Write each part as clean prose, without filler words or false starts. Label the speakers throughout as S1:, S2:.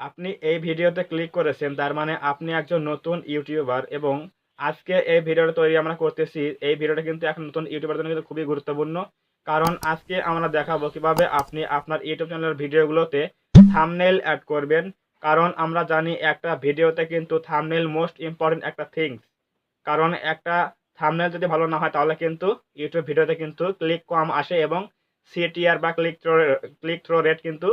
S1: আপনি এই ভিডিওতে ক্লিক করেছেন, তার মানে আপনি একজন নতুন ইউটিউবার। এবং আজকে এই ভিডিওটা তৈরি আমরা করতেছি, এই ভিডিওটা কিন্তু এখন নতুন ইউটিউবার জন্য কিন্তু খুবই গুরুত্বপূর্ণ। কারণ আজকে আমরা দেখাবো কিভাবে আপনি আপনার ইউটিউব চ্যানেলের ভিডিওগুলোতে থাম্বনেল অ্যাড করবেন। কারণ আমরা জানি একটা ভিডিওতে কিন্তু থাম্বনেল মোস্ট ইম্পর্টেন্ট একটা থিংস। কারণ একটা থাম্বনেল যদি ভালো না হয় তাহলে কিন্তু ইউটিউব ভিডিওতে কিন্তু ক্লিক কম আসে এবং সিটিআর বা ক্লিক থ্রো রেট কিন্তু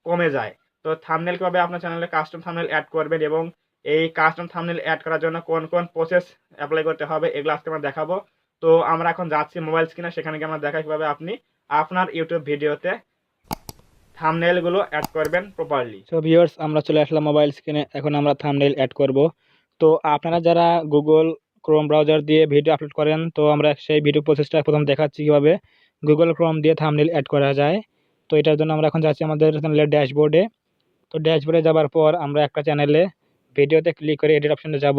S1: কমে যায়। তো থাম্বনেল কিভাবে আপনার চ্যানেলে কাস্টম থাম্বনেল অ্যাড করবেন এবং এই কাস্টম থাম্বনেল অ্যাড করার জন্য কোন কোন প্রসেস অ্যাপ্লাই করতে হবে এগুলো আজকে আমরা দেখাবো। তো আমরা এখন যাচ্ছি মোবাইল স্ক্রিনে, সেখানে গিয়ে আমরা দেখাই কিভাবে আপনি আপনার ইউটিউব ভিডিওতে থাম্বনেল গুলো অ্যাড করবেন প্রপারলি। সো ভিউয়ার্স, আমরা চলে আসলাম মোবাইল স্ক্রিনে। এখন আমরা থাম্বনেল অ্যাড করব। তো আপনারা যারা গুগল ক্রোম ব্রাউজার দিয়ে ভিডিও আপলোড করেন, তো আমরা সেই ভিডিও প্রসেসটা প্রথম দেখাচ্ছি কিভাবে গুগল ক্রোম দিয়ে থাম্বনেল অ্যাড করা যায়। তো এটার জন্য আমরা এখন যাচ্ছি আমাদের চ্যানেলের ড্যাশবোর্ডে। তো ড্যাশবোর্ডে যাবার পর আমরা একটা চ্যানেলে ভিডিওতে ক্লিক করে এডিট অপশনে যাব।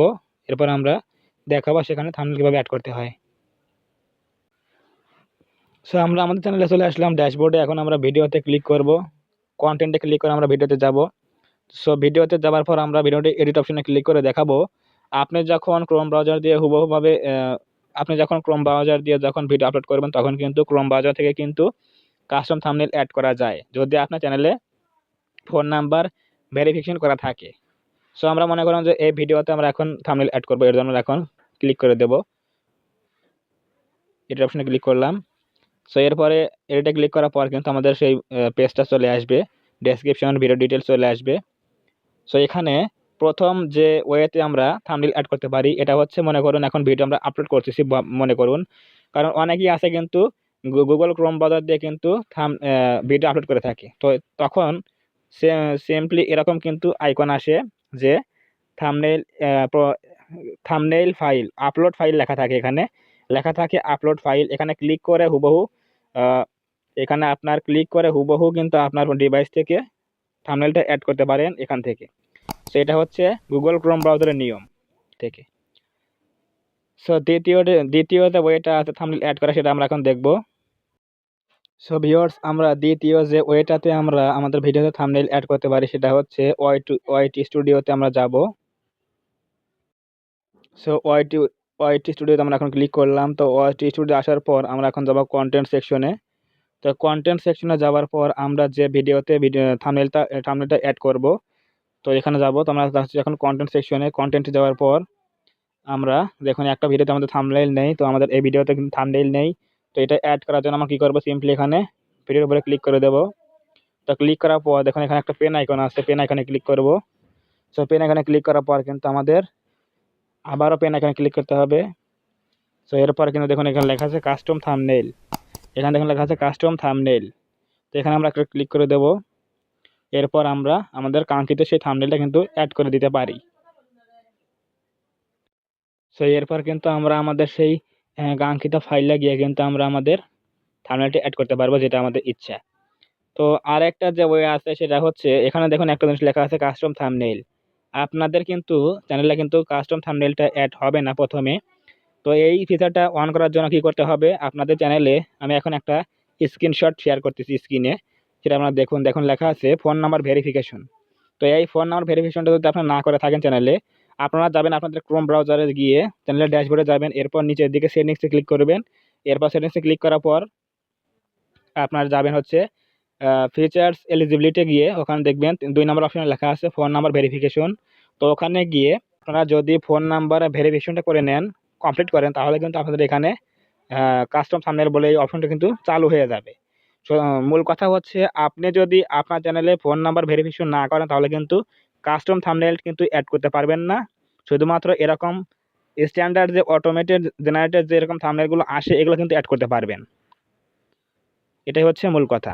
S1: এরপর আমরা দেখাবো সেখানে থাম্বনেল কীভাবে অ্যাড করতে হয়। সো আমরা আমাদের চ্যানেলে চলে আসলাম ড্যাশবোর্ডে। এখন আমরা ভিডিওতে ক্লিক করব, কন্টেন্টে ক্লিক করে আমরা ভিডিওতে যাব। সো ভিডিওতে যাওয়ার পর আমরা ভিডিওটি এডিট অপশনে ক্লিক করে দেখাবো আপনি যখন ক্রোম ব্রাউজার দিয়ে হুবহুভাবে যখন ভিডিও আপলোড করবেন তখন কিন্তু ক্রোম ব্রাউজার থেকে কিন্তু কাস্টম থাম্বনেল অ্যাড করা যায় যদি আপনার চ্যানেলে ফোন নাম্বার ভেরিফিকেশন করা থাকে। সো আমরা মনে করলাম যে এই ভিডিওতে আমরা এখন থাম্বনেল অ্যাড করবো, এর জন্য এখন ক্লিক করে দেব, এডিট অপশনে ক্লিক করলাম। সো এরপরে এডিটে ক্লিক করার পর কিন্তু আমাদের সেই পেজটা চলে আসবে, ডেসক্রিপশন ভিডিও ডিটেলস চলে আসবে। সো এখানে প্রথম যে ওয়েতে আমরা থাম্বনেল অ্যাড করতে পারি এটা হচ্ছে, মনে করুন এখন ভিডিও আমরা আপলোড করতেছি মনে করুন, কারণ অনেকেই আছে কিন্তু গুগল ক্রোম ব্রাউজার দিয়ে কিন্তু ভিডিও আপলোড করে থাকে। তো তখন সিম্পলি এরকম কিন্তু আইকন আসে যে thumbnail thumbnail file upload file লেখা থাকে, এখানে লেখা থাকে আপলোড ফাইল। এখানে ক্লিক করে হুবহু আহ, এখানে আপনার ক্লিক করে হুবহু কিন্তু আপনার ডিভাইস থেকে থাম্বনেলটা অ্যাড করতে পারেন এখান থেকে। সো এটা হচ্ছে গুগল ক্রোম ব্রাউজারের নিয়ম থেকে। সো দ্বিতীয়তে ওয়েটা আছে থাম্বনেল অ্যাড করা, সেটা আমরা এখন দেখব। সো ভিউয়ার্স, আমরা দ্বিতীয় যে ওয়েটাতে আমরা আমাদের ভিডিওতে থাম্বনেল অ্যাড করতে পারি সেটা হচ্ছে ওয়াইটি স্টুডিওতে আমরা যাব। সো ওয়াইটি স্টুডিওতে আমরা এখন ক্লিক করলাম। তো ওয়াইটি স্টুডিও আসার পর আমরা এখন যাব কন্টেন্ট সেকশনে। তো কন্টেন্ট সেকশনে যাওয়ার পর আমরা যে ভিডিওতে থাম্বনেলটা অ্যাড করব, তো এখানে যাব। তো আমরা যাচ্ছি এখন কন্টেন্ট সেকশনে। কন্টেন্টে যাওয়ার পর আমরা দেখুন একটা ভিডিওতে আমাদের থাম্বনেল নেই, তো আমাদের এই ভিডিওতে কিন্তু থাম্বনেল নেই। তো এটা অ্যাড করার জন্য আমরা কী করবো, সিম্পলি এখানে ভিডিওর উপরে ক্লিক করে দেবো। তো ক্লিক করার পর দেখুন এখানে একটা পেন আইকন আছে, পেন আইকনে ক্লিক করব। সো পেন আইকনে ক্লিক করার পর কিন্তু আমাদের আবারও পেন আইকনে ক্লিক করতে হবে। সো এরপর কিন্তু দেখুন এখানে লেখা আছে কাস্টম থাম্বনেল, এখানে দেখুন লেখা আছে কাস্টম থাম্বনেল। তো এখানে আমরা একটা ক্লিক করে দেবো। এরপর আমরা আমাদের কাঙ্ক্ষিত সেই থাম্বনেলটা কিন্তু অ্যাড করে দিতে পারি। সো এরপর কিন্তু আমরা আমাদের সেই কাঙ্ক্ষিত ফাইলে গিয়ে কিন্তু আমরা আমাদের থাম্বনেলটি অ্যাড করতে পারবো, যেটা আমাদের ইচ্ছা। তো আর একটা যে ওয়ে আছে সেটা হচ্ছে, এখানে দেখুন একটা জিনিস লেখা আছে কাস্টম থাম্বনেল। আপনাদের কিন্তু চ্যানেলে কিন্তু কাস্টম থাম্বনেলটা অ্যাড হবে না প্রথমে। তো এই ফিচারটা অন করার জন্য কি করতে হবে, আপনাদের চ্যানেলে আমি এখন একটা স্ক্রিনশট শেয়ার করতেছি স্ক্রিনে, সেটা আপনারা দেখুন। দেখুন লেখা আছে ফোন নাম্বার ভেরিফিকেশন। তো এই ফোন নাম্বার ভেরিফিকেশনটা যদি আপনারা না করে থাকেন চ্যানেলে, আপনারা যাবেন আপনাদের ক্রোম ব্রাউজারে গিয়ে চ্যানেলের ড্যাশবোর্ডে যাবেন, এরপর নিচের দিকে সেটিংসে ক্লিক করবেন। এরপর সেটিংসে ক্লিক করার পর আপনার যাবেন হচ্ছে ফিচার্স এলিজিবিলিটি, গিয়ে ওখানে দেখবেন 2 নম্বর অপশনে লেখা আছে ফোন নাম্বার ভেরিফিকেশন। তো ওখানে গিয়ে আপনারা যদি ফোন নাম্বার ভেরিফিকেশনটা করে নেন, কমপ্লিট করেন, তাহলে কিন্তু আপনাদের এখানে কাস্টম থাম্বনেল বলে এই অপশনটা কিন্তু চালু হয়ে যাবে। সো মূল কথা হচ্ছে, আপনি যদি আপনার চ্যানেলে ফোন নাম্বার ভেরিফিকেশন না করেন তাহলে কিন্তু কাস্টম থাম্বনেল কিন্তু অ্যাড করতে পারবেন না। শুধুমাত্র এরকম স্ট্যান্ডার্ড যে অটোমেটেড জেনারেটেড যে এরকম থাম্বনেলগুলো আসে এগুলো কিন্তু অ্যাড করতে পারবেন। এটাই হচ্ছে মূল কথা।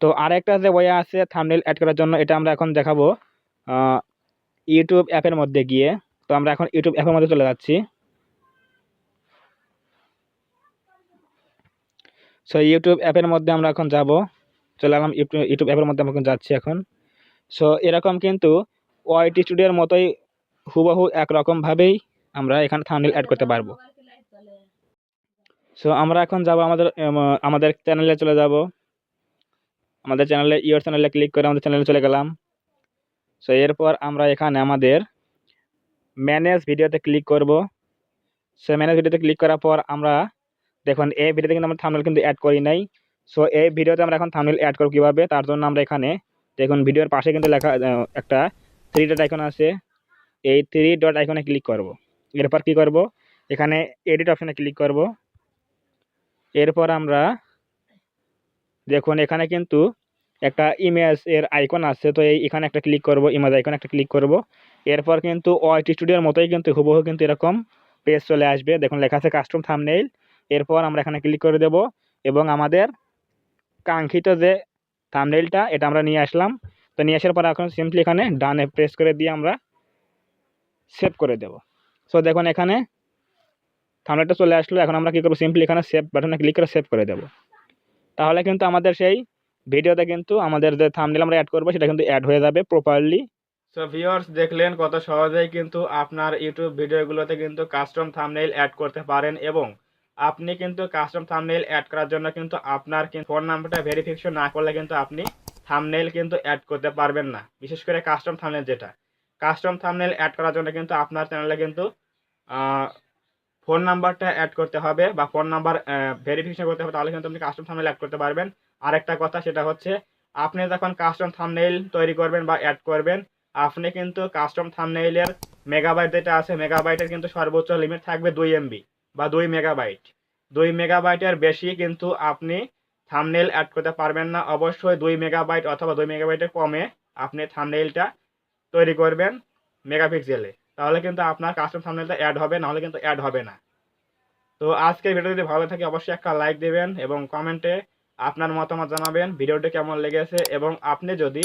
S1: তো আরেকটা যে ওয়ে আছে থাম্বনেল অ্যাড করার জন্য, এটা আমরা এখন দেখাবো ইউটিউব অ্যাপের মধ্যে গিয়ে। তো আমরা এখন ইউটিউব অ্যাপের মধ্যে চলে যাচ্ছি। সো ইউটিউব অ্যাপের মধ্যে আমরা এখন যাব, চলে গেলাম ইউটিউব অ্যাপের মধ্যে আমরা এখন যাচ্ছি এখন। সো এরকম কিন্তু ওয়াইটি স্টুডিওর মতোই হুবহু একরকমভাবেই আমরা এখানে থাম্বনেল অ্যাড করতে পারবো। সো আমরা এখন যাব আমাদের চ্যানেলে চলে যাব। আমাদের চ্যানেলে চ্যানেলে ক্লিক করে আমাদের চ্যানেলে চলে গেলাম। সো এরপর আমরা এখানে আমাদের ম্যানেজ ভিডিওতে ক্লিক করব। সো ম্যানেজ ভিডিওতে ক্লিক করার পর আমরা দেখুন এই ভিডিওতে কিন্তু আমরা থাম্বনেল কিন্তু অ্যাড করি নাই। সো এই ভিডিওতে আমরা এখন থাম্বনেল অ্যাড করব কিভাবে, তার জন্য আমরা এখানে দেখুন ভিডিওর পাশে কিন্তু লেখা একটা থ্রি ডট আইকন আছে, এই থ্রি ডট আইকনে ক্লিক করব। এরপর কি করব, এখানে এডিট অপশনে ক্লিক করব। এরপর আমরা দেখুন এখানে কিন্তু একটা ইমেজ এর আইকন আছে, তো এখানে একটা ক্লিক করব, ইমেজ আইকনে একটা ক্লিক করব। এরপর কিন্তু ওয়াইটি স্টুডিওর মতোই কিন্তু হুবহু কিন্তু এরকম পেজ চলে আসবে, দেখুন লেখা আছে কাস্টম থাম্বনেইল। এরপর আমরা এখানে ক্লিক করে দেব এবং আমাদের কাঙ্ক্ষিত যে থাম্বনেইলটা এটা আমরা নিয়ে আসলাম। তো নিয়ে আসার পর এখন সিম্পলি এখানে ডানে প্রেস করে দিয়ে আমরা সেভ করে দেব। সো দেখুন এখানে থাম্বনেইলটা চলে আসলো। এখন আমরা কি করব, সিম্পলি এখানে সেভ বাটনে ক্লিক করে সেভ করে দেব। তাহলে কিন্তু আমাদের সেই ভিডিওতে কিন্তু আমাদের যে থাম্বনেইল আমরা অ্যাড করব সেটা কিন্তু অ্যাড হয়ে যাবে প্রপারলি। সো ভিউয়ার্স, দেখলেন কত সহজেই কিন্তু আপনার ইউটিউব ভিডিওগুলোতে কিন্তু কাস্টম থাম্বনেইল অ্যাড করতে পারেন, এবং আপনি কিন্তু কাস্টম থাম্বনেইল অ্যাড করার জন্য কিন্তু আপনার ফোন নাম্বারটা ভেরিফিকেশন না করলে কিন্তু আপনি থাম্বনেইল কিন্তু অ্যাড করতে পারবেন না। বিশেষ করে কাস্টম থাম্বনেইল, যেটা কাস্টম থাম্বনেইল অ্যাড করার জন্য কিন্তু আপনার চ্যানেলে কিন্তু ফোন নাম্বারটা অ্যাড করতে হবে বা ফোন নাম্বার ভেরিফিকেশন করতে হবে, তাহলে কিন্তু আপনি কাস্টম থাম্বনেইল অ্যাড করতে পারবেন। আরেকটা কথা, সেটা হচ্ছে আপনি যখন কাস্টম থাম্বনেইল তৈরি করবেন বা অ্যাড করবেন, আপনি কিন্তু কাস্টম থাম্বনেইলের মেগাবাইট যেটা আছে, মেগাবাইটের কিন্তু সর্বোচ্চ লিমিট থাকবে 2 এমবি বা 2 মেগাবাইট। 2 মেগাবাইটের বেশি কিন্তু আপনি থাম্বনেইল অ্যাড করতে পারবেন না। অবশ্যই 2 মেগাবাইট অথবা 2 মেগাবাইটের কমে আপনি থাম্বনেইলটা তৈরি করবেন মেগাপিক্সেলে, তাহলে কিন্তু আপনার কাস্টম থাম্বনেইলটা অ্যাড হবে, নাহলে কিন্তু অ্যাড হবে না। তো আজকের ভিডিও যদি ভালো থাকে অবশ্যই একটা লাইক দেবেন এবং কমেন্টে আপনার মতামত জানাবেন ভিডিওটি কেমন লেগেছে, এবং আপনি যদি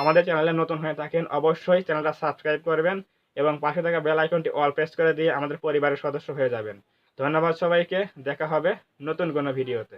S1: আমাদের চ্যানেলে নতুন হয়ে থাকেন অবশ্যই চ্যানেলটা সাবস্ক্রাইব করবেন এবং পাশে থাকা বেল আইকনটি অল প্রেস করে দিয়ে আমাদের পরিবারের সদস্য হয়ে যাবেন। ধন্যবাদ সবাইকে, দেখা হবে নতুন কোনো ভিডিওতে।